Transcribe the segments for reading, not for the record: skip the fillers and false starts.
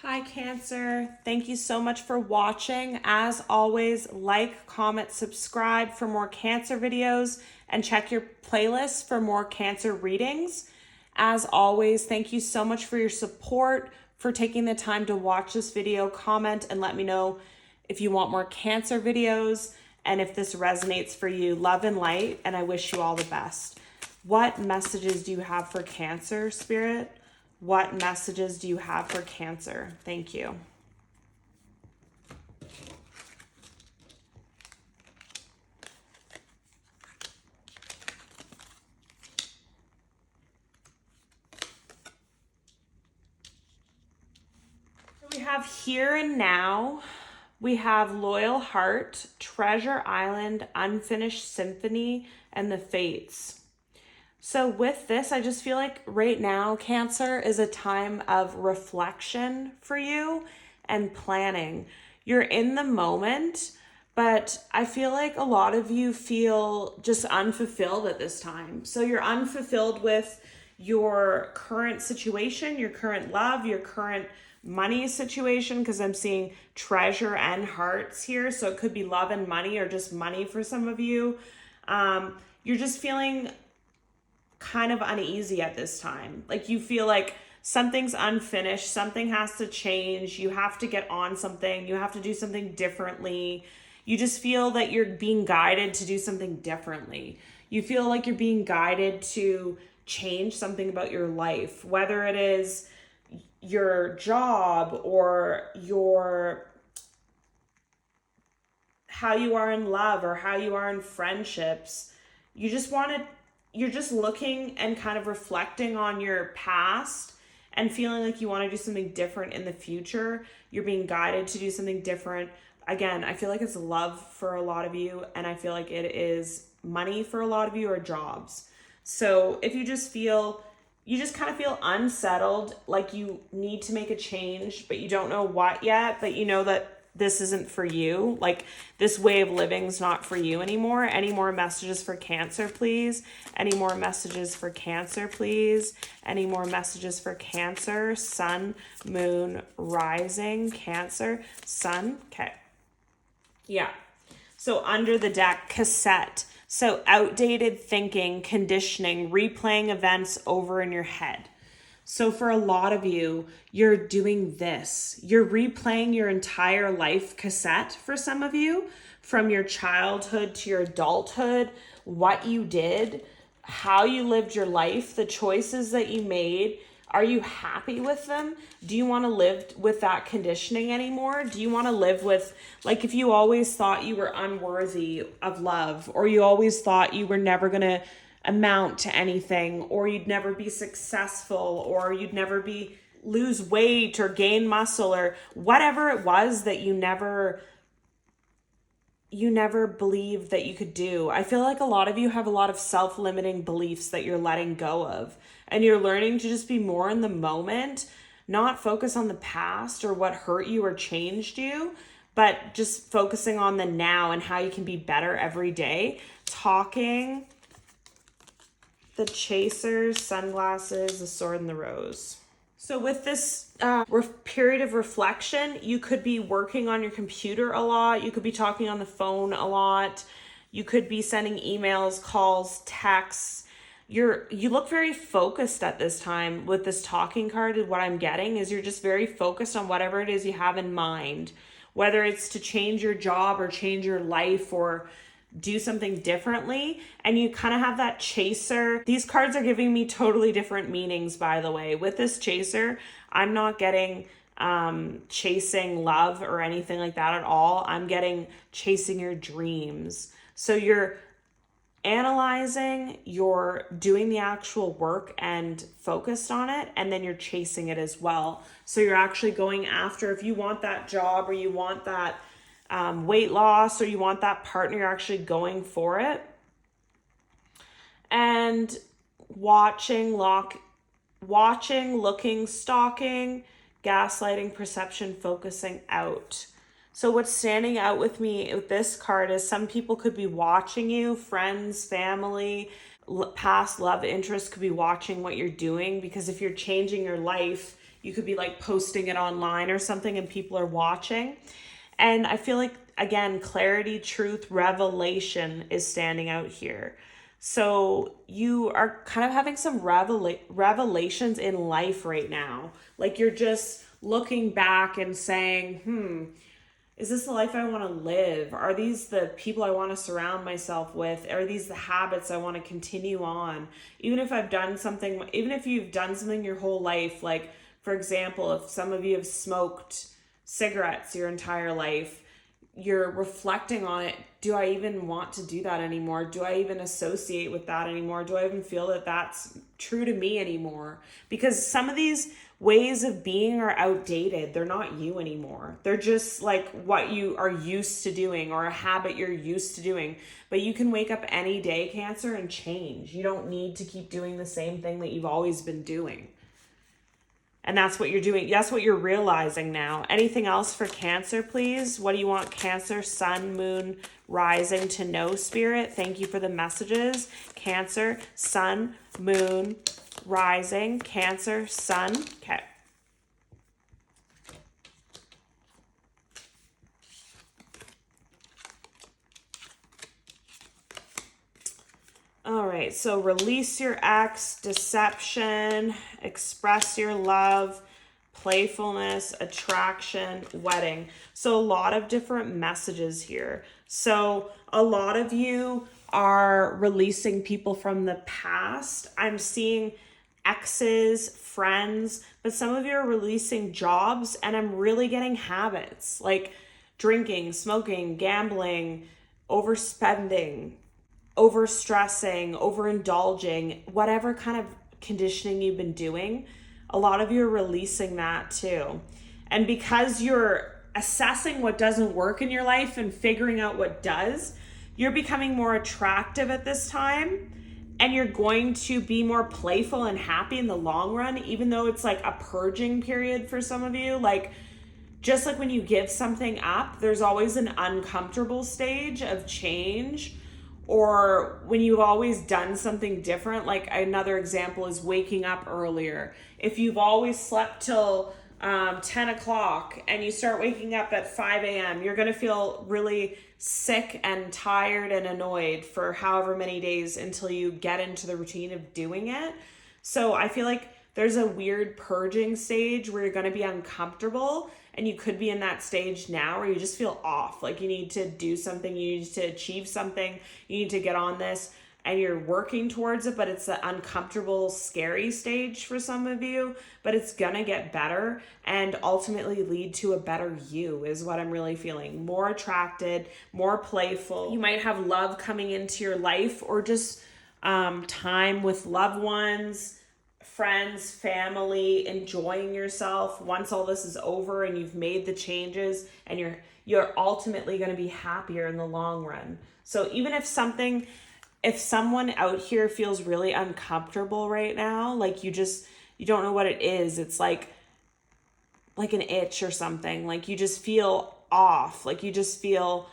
Hi Cancer, thank you so much for watching. As always, like, comment, subscribe for more Cancer videos and check your playlist for more Cancer readings. As always, thank you so much for your support, for taking the time to watch this video, comment, and let me know if you want more Cancer videos and if this resonates for you. Love and light, and I wish you all the best. What messages do you have for Cancer, Spirit? What messages do you have for Cancer? Thank you. So we have here and now. We have Loyal Heart, Treasure Island, Unfinished Symphony, and the Fates. So with this, I just feel like right now, Cancer is a time of reflection for you and planning. You're in the moment, but I feel like a lot of you feel just unfulfilled at this time. So you're unfulfilled with your current situation, your current love, your current money situation, because I'm seeing treasure and hearts here. So it could be love and money, or just money for some of you. You're just feeling kind of uneasy at this time. Like you feel like something's unfinished, something has to change, you have to get on something, you have to do something differently. You just feel that you're being guided to do something differently. You feel like you're being guided to change something about your life, whether it is your job or your how you are in love or how you are in friendships. You're just looking and kind of reflecting on your past and feeling like you want to do something different in the future. You're being guided to do something different. Again, I feel like it's love for a lot of you, and I feel like it is money for a lot of you, or jobs. So if you just kind of feel unsettled, like you need to make a change, but you don't know what yet, but you know that this isn't for you. Like this way of living is not for you anymore. Any more messages for Cancer, please? Any more messages for Cancer, please? Any more messages for Cancer? Sun, moon, rising, Cancer, sun. Okay. Yeah. So under the deck, cassette. So outdated thinking, conditioning, replaying events over in your head. So for a lot of you, you're doing this. You're replaying your entire life cassette for some of you, from your childhood to your adulthood, what you did, how you lived your life, the choices that you made. Are you happy with them? Do you want to live with that conditioning anymore? Do you want to live with, like, if you always thought you were unworthy of love, or you always thought you were never going to amount to anything, or you'd never be successful, or you'd never lose weight or gain muscle, or whatever it was that you never believed that you could do. I feel like a lot of you have a lot of self-limiting beliefs that you're letting go of, and you're learning to just be more in the moment, not focus on the past or what hurt you or changed you, but just focusing on the now and how you can be better every day. Talking, the Chaser, sunglasses, the Sword and the Rose. So with this period of reflection, you could be working on your computer a lot. You could be talking on the phone a lot. You could be sending emails, calls, texts. You look very focused at this time with this talking card. And what I'm getting is you're just very focused on whatever it is you have in mind, whether it's to change your job or change your life or do something differently. And you kind of have that chaser. These cards are giving me totally different meanings, by the way. With this chaser, I'm not getting chasing love or anything like that at all. I'm getting chasing your dreams. So you're analyzing, you're doing the actual work and focused on it, and then you're chasing it as well. So you're actually going after, if you want that job or you want that weight loss or you want that partner, you're actually going for it. And watching, looking, stalking, gaslighting, perception, focusing out. So what's standing out with me with this card is some people could be watching you, friends, family, past love interests could be watching what you're doing, because if you're changing your life, you could be like posting it online or something and people are watching. And I feel like, again, clarity, truth, revelation is standing out here. So you are kind of having some revelations in life right now. Like you're just looking back and saying, is this the life I want to live? Are these the people I want to surround myself with? Are these the habits I want to continue on? Even if you've done something your whole life, like for example, if some of you have smoked cigarettes your entire life, you're reflecting on it. Do I even want to do that anymore? Do I even associate with that anymore? Do I even feel that that's true to me anymore? Because some of these ways of being are outdated. They're not you anymore. They're just like what you are used to doing or a habit you're used to doing. But you can wake up any day, Cancer, and change. You don't need to keep doing the same thing that you've always been doing. And that's what you're doing. That's what you're realizing now. Anything else for Cancer, please? What do you want, Cancer, Sun, Moon, Rising to know, Spirit? Thank you for the messages. Cancer, Sun, Moon, Rising, Cancer, Sun. Okay. All right, so release your ex, deception, express your love, playfulness, attraction, wedding. So a lot of different messages here. So a lot of you are releasing people from the past. I'm seeing exes, friends, but some of you are releasing jobs, and I'm really getting habits like drinking, smoking, gambling, overspending, overstressing, overindulging, whatever kind of conditioning you've been doing. A lot of you are releasing that too. And because you're assessing what doesn't work in your life and figuring out what does, you're becoming more attractive at this time, and you're going to be more playful and happy in the long run, even though it's like a purging period for some of you. Like, just like when you give something up, there's always an uncomfortable stage of change, or when you've always done something different. Like another example is waking up earlier. If you've always slept till 10 o'clock and you start waking up at 5 a.m., you're going to feel really sick and tired and annoyed for however many days until you get into the routine of doing it. So I feel like there's a weird purging stage where you're going to be uncomfortable, and you could be in that stage now where you just feel off. Like you need to do something, you need to achieve something, you need to get on this, and you're working towards it, but it's the uncomfortable, scary stage for some of you. But it's gonna get better and ultimately lead to a better you, is what I'm really feeling. More attracted, more playful. You might have love coming into your life, or just time with loved ones, friends, family, enjoying yourself once all this is over and you've made the changes, and you're ultimately going to be happier in the long run. So even if someone out here feels really uncomfortable right now, like you don't know what it is, it's like an itch or something, like you just feel off, like you just feel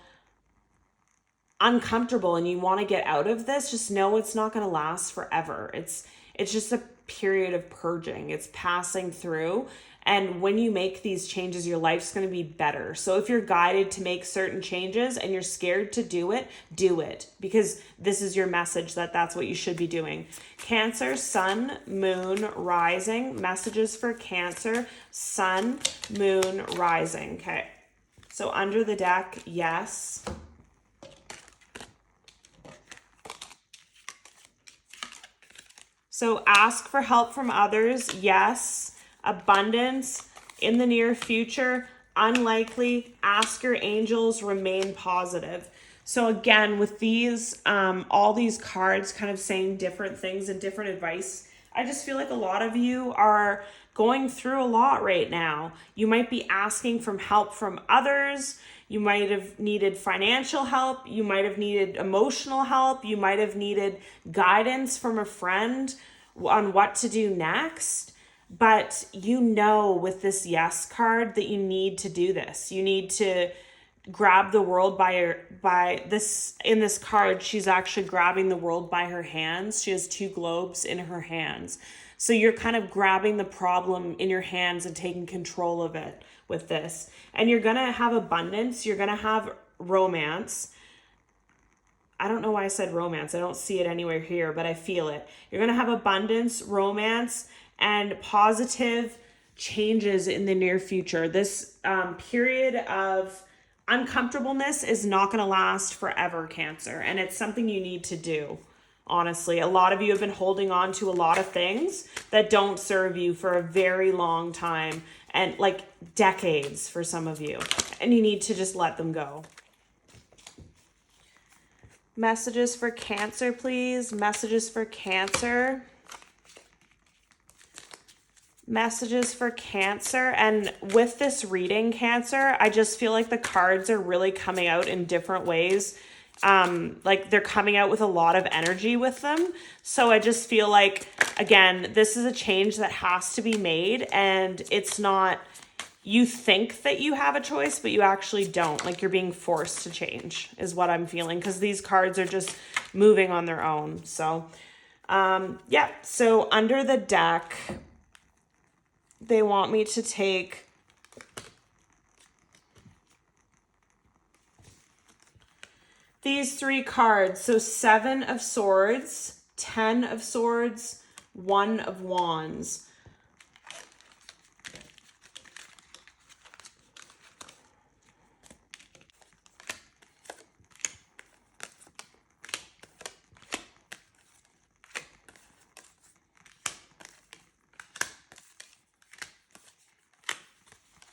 uncomfortable and you want to get out of this, just know it's not going to last forever. It's just a period of purging. It's passing through. And when you make these changes, your life's going to be better. So if you're guided to make certain changes and you're scared to do it, because this is your message that that's what you should be doing. Cancer, Sun, Moon, Rising. Messages for Cancer, Sun, Moon, Rising. Okay. So under the deck, yes. So ask for help from others, yes. Abundance in the near future, unlikely. Ask your angels, remain positive. So again, with these, all these cards kind of saying different things and different advice, I just feel like a lot of you are going through a lot right now. You might be asking for help from others. You might have needed financial help. You might have needed emotional help. You might have needed guidance from a friend on what to do next. But you know, with this yes card, that you need to do this. You need to grab the world by this. In this card, she's actually grabbing the world by her hands. She has two globes in her hands. So you're kind of grabbing the problem in your hands and taking control of it with this. And you're going to have abundance. You're going to have romance. I don't know why I said romance. I don't see it anywhere here, but I feel it. You're going to have abundance, romance, and positive changes in the near future. This period of uncomfortableness is not going to last forever, Cancer. And it's something you need to do. Honestly, a lot of you have been holding on to a lot of things that don't serve you for a very long time, and like decades for some of you. And you need to just let them go. Messages for Cancer, please. Messages for Cancer. Messages for Cancer. And with this reading, Cancer, I just feel like the cards are really coming out in different ways. Like they're coming out with a lot of energy with them. So I just feel like, again, this is a change that has to be made, and it's not, you think that you have a choice, but you actually don't. Like you're being forced to change is what I'm feeling, because these cards are just moving on their own. So, yeah. So under the deck, they want me to take these 3 cards. So 7 of Swords, 10 of Swords, 1 of Wands.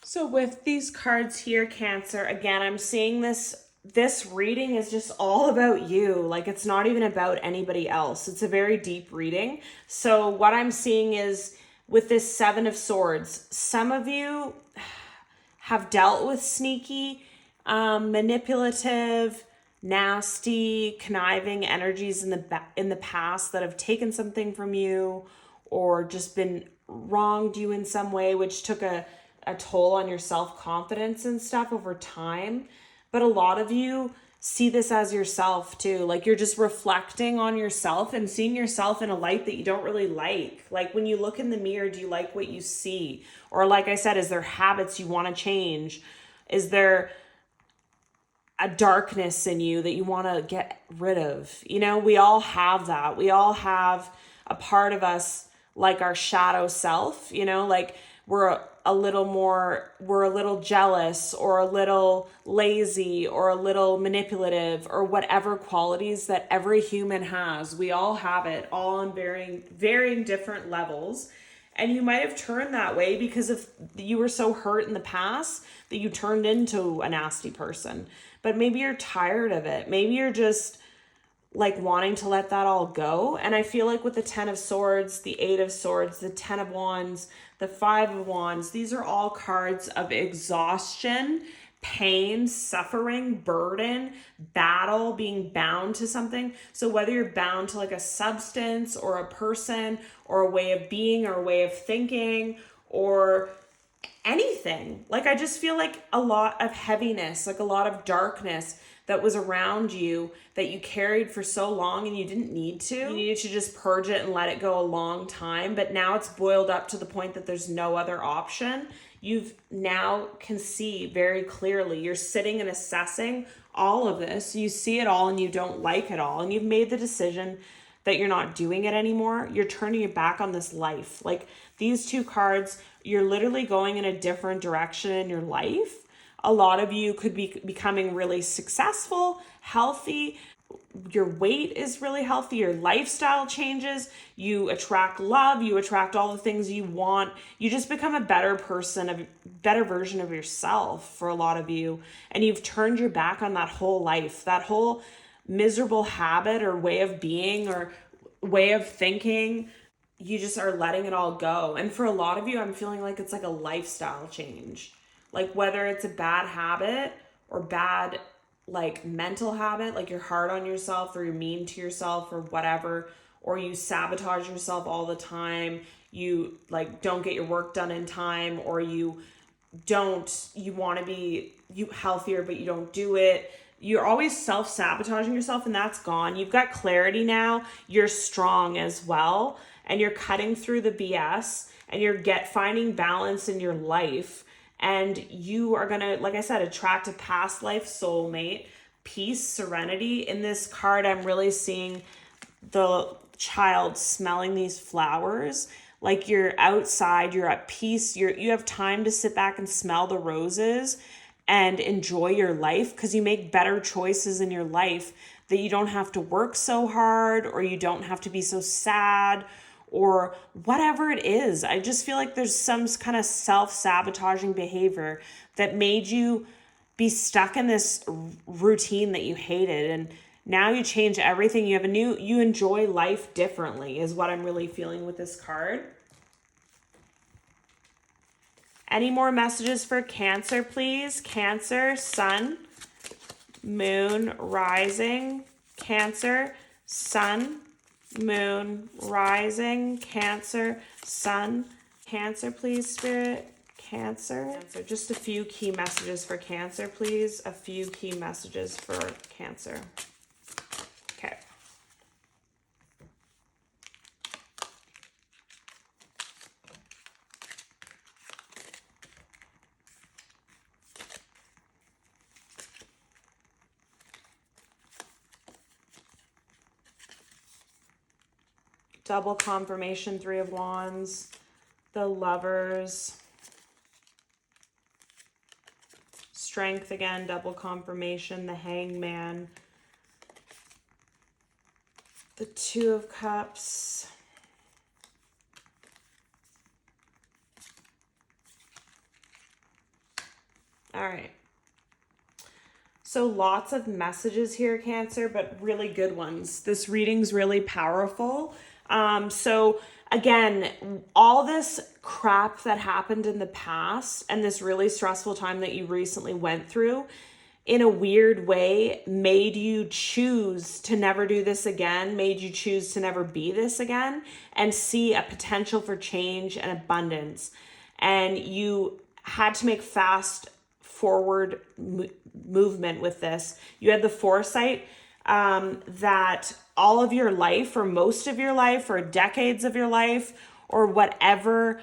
So with these cards here, Cancer, again, I'm seeing this reading is just all about you. Like it's not even about anybody else. It's a very deep reading. So what I'm seeing is with this 7 of Swords, some of you have dealt with sneaky, manipulative, nasty, conniving energies in the past that have taken something from you or just been wronged you in some way, which took a toll on your self-confidence and stuff over time. But a lot of you see this as yourself too. Like you're just reflecting on yourself and seeing yourself in a light that you don't really like. Like when you look in the mirror, do you like what you see? Or like I said, is there habits you want to change? Is there a darkness in you that you want to get rid of? You know, we all have that. We all have a part of us like our shadow self, you know, like we're a little jealous or a little lazy or a little manipulative or whatever qualities that every human has. We all have it, all on varying different levels. And you might have turned that way because if you were so hurt in the past that you turned into a nasty person. But maybe you're tired of it. Maybe you're just like wanting to let that all go. And I feel like with the 10 of Swords, the 8 of Swords, the 10 of Wands, the 5 of Wands, these are all cards of exhaustion, pain, suffering, burden, battle, being bound to something. So whether you're bound to like a substance or a person or a way of being or a way of thinking or anything, like I just feel like a lot of heaviness, like a lot of darkness that was around you that you carried for so long and you didn't need to. You needed to just purge it and let it go a long time. But now it's boiled up to the point that there's no other option. You've now can see very clearly. You're sitting and assessing all of this. You see it all and you don't like it all. And you've made the decision that you're not doing it anymore. You're turning your back on this life. Like these 2 cards, you're literally going in a different direction in your life. A lot of you could be becoming really successful, healthy. Your weight is really healthy. Your lifestyle changes. You attract love. You attract all the things you want. You just become a better person, a better version of yourself for a lot of you. And you've turned your back on that whole life, that whole miserable habit or way of being or way of thinking. You just are letting it all go. And for a lot of you, I'm feeling like it's like a lifestyle change. Like whether it's a bad habit or bad like mental habit, like you're hard on yourself or you're mean to yourself or whatever, or you sabotage yourself all the time, you like don't get your work done in time, or you want to be healthier but you don't do it. You're always self-sabotaging yourself, and that's gone. You've got clarity now. You're strong as well. and you're cutting through the BS, and you're finding balance in your life. And you are gonna, like I said, attract a past life soulmate, peace, serenity. In this card, I'm really seeing the child smelling these flowers. Like you're outside, you're at peace, you have time to sit back and smell the roses and enjoy your life, because you make better choices in your life, that you don't have to work so hard, or you don't have to be so sad, or whatever it is. I just feel like there's some kind of self-sabotaging behavior that made you be stuck in this routine that you hated, and now you change everything. You enjoy life differently, is what I'm really feeling with this card. Any more messages for Cancer, please? Cancer, Sun, Moon, Rising. Cancer, Sun, Moon, Rising. Cancer, Sun. Cancer, please, Spirit. Cancer. Just a few key messages for Cancer, please. A few key messages for Cancer. Okay. Double confirmation, Three of Wands, the Lovers, Strength again, double confirmation, the Hangman, the Two of Cups, all right. So lots of messages here, Cancer, but really good ones. This reading's really powerful. So again, all this crap that happened in the past and this really stressful time that you recently went through, in a weird way, made you choose to never do this again, made you choose to never be this again, and see a potential for change and abundance. And you had to make fast forward movement with this. You had the foresight that all of your life, or most of your life, or decades of your life, or whatever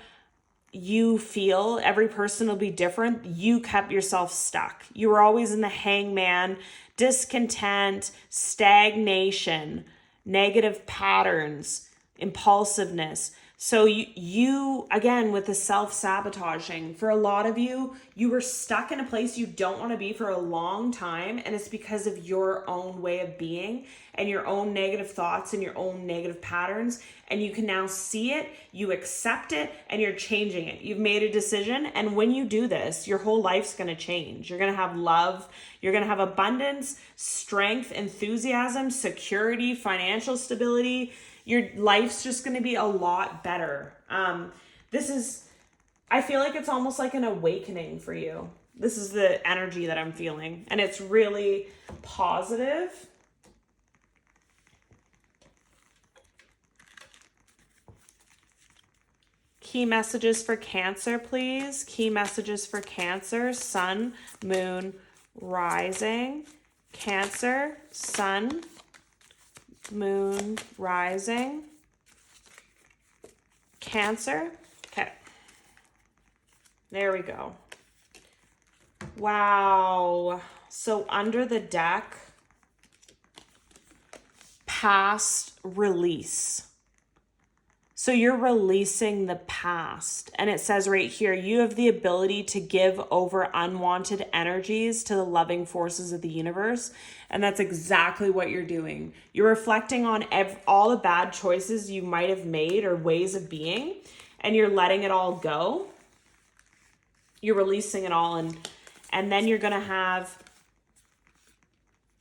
you feel, every person will be different. You kept yourself stuck. You were always in the Hangman, discontent, stagnation, negative patterns, impulsiveness. So you again, with the self-sabotaging, for a lot of you, you were stuck in a place you don't want to be for a long time. And it's because of your own way of being and your own negative thoughts and your own negative patterns. And you can now see it, you accept it, and you're changing it. You've made a decision. And when you do this, your whole life's going to change. You're going to have love. You're going to have abundance, strength, enthusiasm, security, financial stability. Your life's just going to be a lot better. I feel like it's almost like an awakening for you. This is the energy that I'm feeling, and it's really positive. Key messages for Cancer, please. Key messages for Cancer, Sun, Moon, Rising. Cancer, Sun, Moon, Rising. Cancer. Okay. There we go. Wow. So under the deck, past release. So you're releasing the past. And it says right here, you have the ability to give over unwanted energies to the loving forces of the universe. And that's exactly what you're doing. You're reflecting on all the bad choices you might have made or ways of being, and you're letting it all go. You're releasing it all, and then you're going to have,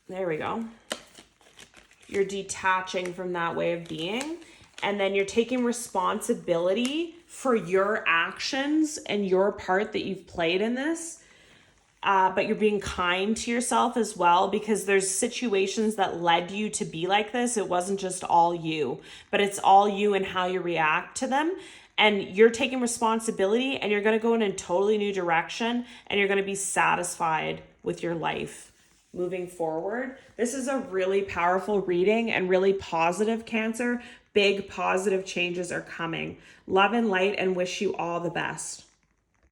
there we go. You're detaching from that way of being. And then you're taking responsibility for your actions and your part that you've played in this. But you're being kind to yourself as well, because there's situations that led you to be like this. It wasn't just all you, but it's all you and how you react to them. And you're taking responsibility, and you're going to go in a totally new direction, and you're going to be satisfied with your life moving forward. This is a really powerful reading and really positive, Cancer. Big positive changes are coming. Love and light, and wish you all the best.